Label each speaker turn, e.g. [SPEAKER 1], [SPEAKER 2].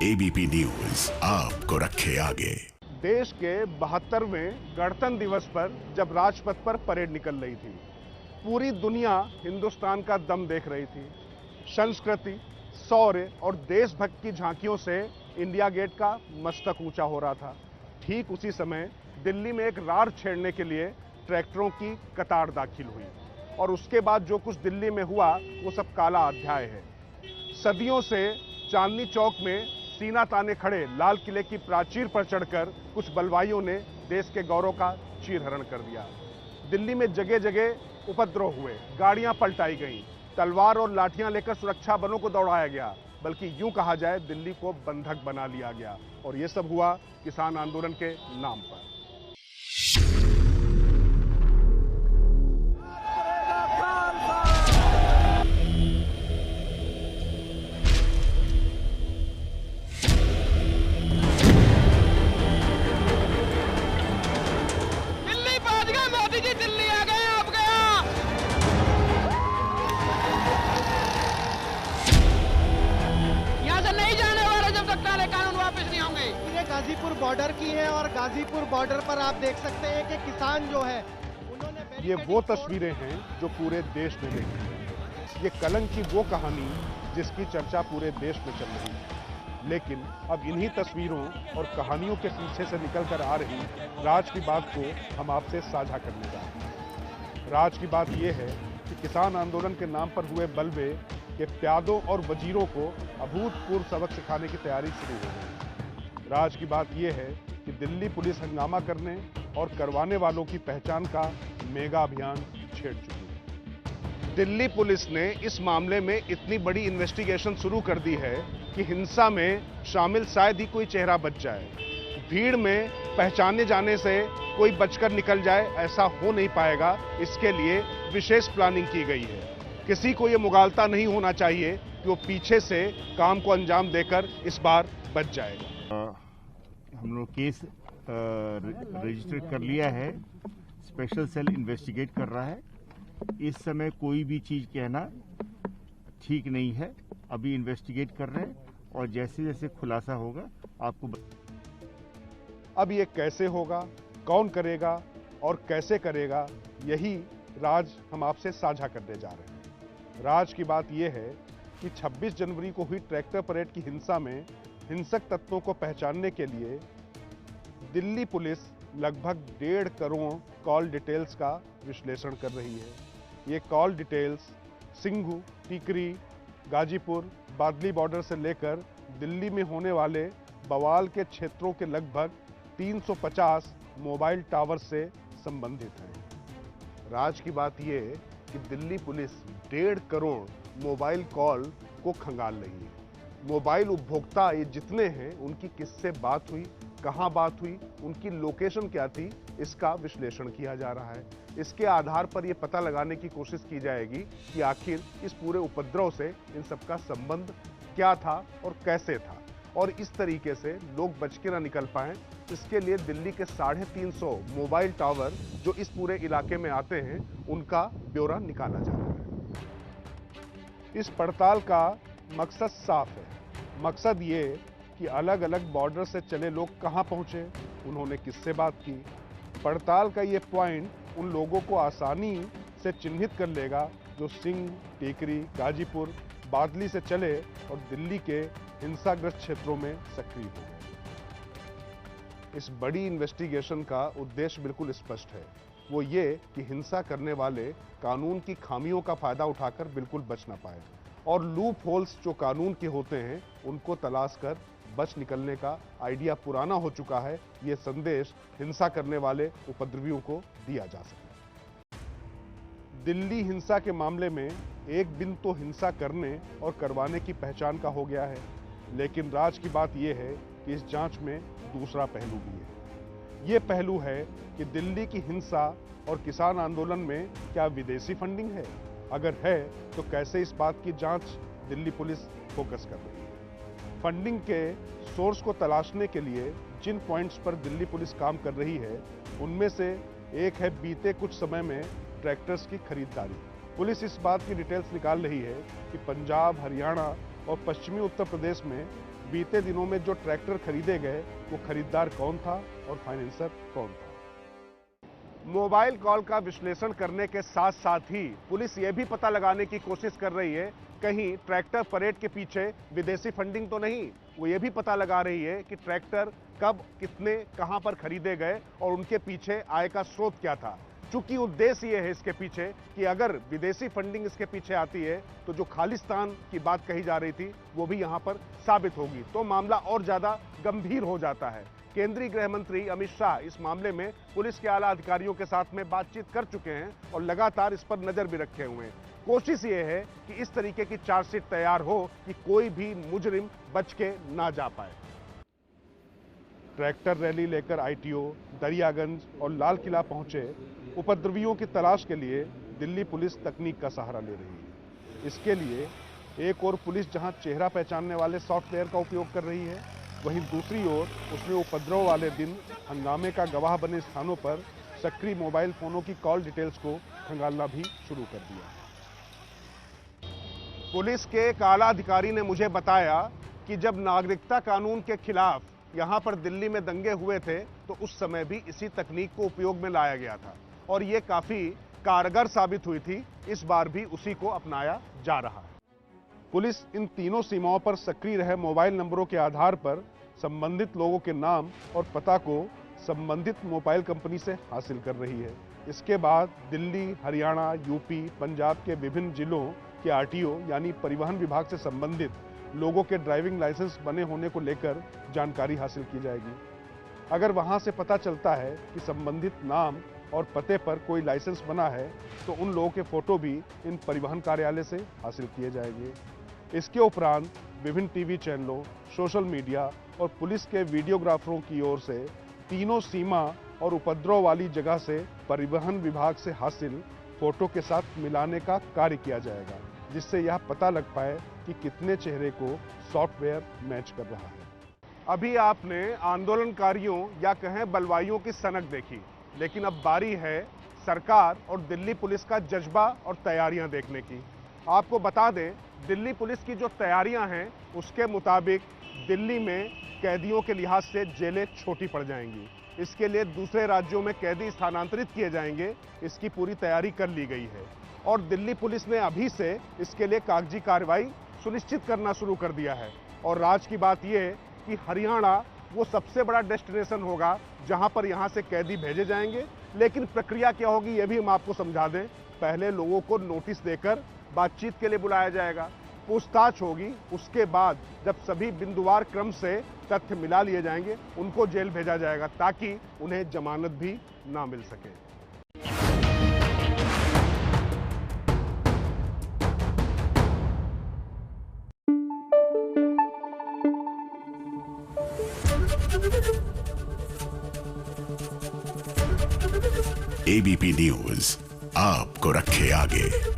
[SPEAKER 1] ABP news आपको रखे आगे।
[SPEAKER 2] देश के 72वें गणतंत्र दिवस पर जब राजपथ पर परेड निकल रही थी, पूरी दुनिया हिंदुस्तान का दम देख रही थी। संस्कृति, शौर्य और देशभक्ति की झांकियों से इंडिया गेट का मस्तक ऊंचा हो रहा था। ठीक उसी समय दिल्ली में एक रार छेड़ने के लिए ट्रैक्टरों की कतार दाखिल हुई और उसके बाद जो कुछ दिल्ली में हुआ वो सब काला अध्याय है। सदियों से चांदनी चौक में सीना ताने खड़े लाल किले की प्राचीर पर चढ़कर कुछ बलवाइयों ने देश के गौरव का चीरहरण कर दिया। दिल्ली में जगह जगह उपद्रव हुए, गाड़ियां पलटाई गईं, तलवार और लाठियां लेकर सुरक्षा बलों को दौड़ाया गया, बल्कि यूं कहा जाए दिल्ली को बंधक बना लिया गया। और ये सब हुआ किसान आंदोलन के नाम पर।
[SPEAKER 3] गाजीपुर बॉर्डर की है और गाजीपुर बॉर्डर पर आप देख सकते हैं कि किसान जो है उन्होंने
[SPEAKER 2] ये वो तस्वीरें हैं जो पूरे देश में देखी हैं। ये कलंक की वो कहानी जिसकी चर्चा पूरे देश में चल रही है। लेकिन अब इन्हीं तस्वीरों और कहानियों के पीछे से निकलकर आ रही राज की बात को हम आपसे साझा करने जा रहे हैं। राज की बात ये है कि किसान आंदोलन के नाम पर हुए बलवे के प्यादों और वजीरों को अभूतपूर्व सबक सिखाने की तैयारी शुरू हो गई। राज की बात यह है कि दिल्ली पुलिस हंगामा करने और करवाने वालों की पहचान का मेगा अभियान छेड़ चुकी है। दिल्ली पुलिस ने इस मामले में इतनी बड़ी इन्वेस्टिगेशन शुरू कर दी है कि हिंसा में शामिल शायद ही कोई चेहरा बच जाए। भीड़ में पहचाने जाने से कोई बचकर निकल जाए, ऐसा हो नहीं पाएगा। इसके लिए विशेष प्लानिंग की गई है। किसी को यह मुगालता नहीं होना चाहिए कि वो पीछे से काम को अंजाम देकर इस बार बच जाएगा।
[SPEAKER 4] हम लोग केस रजिस्टर कर लिया है। स्पेशल सेल इन्वेस्टिगेट कर रहा है। इस समय कोई भी चीज कहना ठीक नहीं है। अभी इन्वेस्टिगेट कर रहे हैं और जैसे जैसे खुलासा होगा आपको
[SPEAKER 2] अब ये कैसे होगा, कौन करेगा और कैसे करेगा, यही राज हम आपसे साझा करने जा रहे हैं। राज की बात यह है कि 26 जनवरी को हुई ट्रैक्टर परेड की हिंसा में हिंसक तत्वों को पहचानने के लिए दिल्ली पुलिस लगभग 1.5 करोड़ कॉल डिटेल्स का विश्लेषण कर रही है। ये कॉल डिटेल्स सिंघू, टीकरी, गाजीपुर, बादली बॉर्डर से लेकर दिल्ली में होने वाले बवाल के क्षेत्रों के लगभग 350 मोबाइल टावर से संबंधित हैं। राज की बात यह कि Delhi police 1.5 crore mobile call को खंगाल रही है। मोबाइल उपभोक्ता ये जितने हैं उनकी किससे बात हुई, कहां बात हुई, उनकी लोकेशन क्या थी, इसका विश्लेषण किया जा रहा है। इसके आधार पर यह पता लगाने की कोशिश की जाएगी कि आखिर इस पूरे उपद्रव से इन सबका संबंध क्या था और कैसे था, और इस तरीके से लोग बच के ना निकल पाएं। इसके लिए दिल्ली के 350 मोबाइल टावर जो इस पूरे इलाके में आते हैं उनका ब्यौरा निकाला जा रहा है। इस पड़ताल का मकसद साफ है। मकसद ये कि अलग अलग बॉर्डर से चले लोग कहां पहुंचे, उन्होंने किससे बात की। पड़ताल का ये पॉइंट उन लोगों को आसानी से चिन्हित कर लेगा जो सिंह, टीकरी, गाजीपुर, बादली से चले और दिल्ली के हिंसाग्रस्त क्षेत्रों में सक्रिय हो गए। इस बड़ी इन्वेस्टिगेशन का उद्देश्य बिल्कुल स्पष्ट है। वो ये कि हिंसा करने वाले कानून की खामियों का फायदा उठाकर बिल्कुल बच ना पाए और लूप होल्स जो कानून के होते हैं उनको तलाश कर बच निकलने का आइडिया पुराना हो चुका है। ये संदेश हिंसा करने वाले उपद्रवियों को दिया जा सके। दिल्ली हिंसा के मामले में एक दिन तो हिंसा करने और करवाने की पहचान का हो गया है, लेकिन राज की बात यह है कि इस जांच में दूसरा पहलू भी है। ये पहलू है कि दिल्ली की हिंसा और किसान आंदोलन में क्या विदेशी फंडिंग है? अगर है तो कैसे इस बात की जांच दिल्ली पुलिस फोकस कर रही है। फंडिंग के सोर्स को तलाशने के लिए जिन पॉइंट्स पर दिल्ली पुलिस काम कर रही है उनमें से एक है बीते कुछ समय में ट्रैक्टर्स की खरीदारी। पुलिस इस बात की डिटेल्स निकाल रही है कि पंजाब, हरियाणा और पश्चिमी उत्तर प्रदेश में बीते दिनों में जो ट्रैक्टर खरीदे गए वो खरीदार कौन था और फाइनेंसर कौन था। मोबाइल कॉल का विश्लेषण करने के साथ साथ ही पुलिस ये भी पता लगाने की कोशिश कर रही है कहीं ट्रैक्टर परेड के पीछे विदेशी फंडिंग तो नहीं। वो ये भी पता लगा रही है कि ट्रैक्टर कब, कितने, कहां पर खरीदे गए और उनके पीछे आय का स्रोत क्या था। चूंकि उद्देश्य ये है इसके पीछे कि अगर विदेशी फंडिंग इसके पीछे आती है तो जो खालिस्तान की बात कही जा रही थी वो भी यहां पर साबित होगी, तो मामला और ज्यादा गंभीर हो जाता है। केंद्रीय गृह मंत्री अमित शाह इस मामले में पुलिस के आला अधिकारियों के साथ में बातचीत कर चुके हैं और लगातार इस पर नजर भी रखे हुए हैं। कोशिश ये है कि इस तरीके की चार्जशीट तैयार हो कि कोई भी मुजरिम बच के ना जा पाए। ट्रैक्टर रैली लेकर आईटीओ, दरियागंज और लाल किला पहुंचे उपद्रवियों की तलाश के लिए दिल्ली पुलिस तकनीक का सहारा ले रही है। इसके लिए एक और पुलिस जहां चेहरा पहचानने वाले सॉफ्टवेयर का उपयोग कर रही है, वहीं दूसरी ओर उसने उपद्रव वाले दिन हंगामे का गवाह बने स्थानों पर सक्रिय मोबाइल फोनों की कॉल डिटेल्स को खंगालना भी शुरू कर दिया। पुलिस के एक आला अधिकारी ने मुझे बताया कि जब नागरिकता कानून के खिलाफ यहां पर दिल्ली में दंगे हुए थे तो उस समय भी इसी तकनीक को उपयोग में लाया गया था और ये काफी कारगर साबित हुई थी। इस बार भी उसी को अपनाया जा रहा है। पुलिस इन तीनों सीमाओं पर सक्रिय रहे मोबाइल नंबरों के आधार पर संबंधित लोगों के नाम और पता को संबंधित मोबाइल कंपनी से हासिल कर रही है। इसके बाद दिल्ली, हरियाणा, यूपी, पंजाब के विभिन्न जिलों के आरटीओ यानी परिवहन विभाग से संबंधित लोगों के ड्राइविंग लाइसेंस बने होने को लेकर जानकारी हासिल की जाएगी। अगर वहां से पता चलता है कि संबंधित नाम और पते पर कोई लाइसेंस बना है तो उन लोगों के फोटो भी इन परिवहन कार्यालय से हासिल किए जाएंगे। इसके उपरांत विभिन्न टीवी चैनलों, सोशल मीडिया और पुलिस के वीडियोग्राफरों की ओर से तीनों सीमा और उपद्रव वाली जगह से परिवहन विभाग से हासिल फोटो के साथ मिलाने का कार्य किया जाएगा, जिससे यह पता लग पाए कि कितने चेहरे को सॉफ्टवेयर मैच कर रहा है। अभी आपने आंदोलनकारियों या कहें बलवाइयों की सनक देखी, लेकिन अब बारी है सरकार और दिल्ली पुलिस का जज्बा और तैयारियां देखने की। आपको बता दें, दिल्ली पुलिस की जो तैयारियां हैं उसके मुताबिक दिल्ली में कैदियों के लिहाज से जेलें छोटी पड़ जाएंगी। इसके लिए दूसरे राज्यों में कैदी स्थानांतरित किए जाएंगे, इसकी पूरी तैयारी कर ली गई है और दिल्ली पुलिस ने अभी से इसके लिए कागजी कार्रवाई सुनिश्चित करना शुरू कर दिया है। और राज की बात यह है कि हरियाणा वो सबसे बड़ा डेस्टिनेशन होगा जहां पर यहां से कैदी भेजे जाएंगे। लेकिन प्रक्रिया क्या होगी ये भी हम आपको समझा दें। पहले लोगों को नोटिस देकर बातचीत के लिए बुलाया जाएगा, पूछताछ होगी, उसके बाद जब सभी बिंदुवार क्रम से तथ्य मिला लिए जाएंगे उनको जेल भेजा जाएगा ताकि उन्हें जमानत भी ना मिल सके।
[SPEAKER 1] एबीपी न्यूज आपको रखे आगे।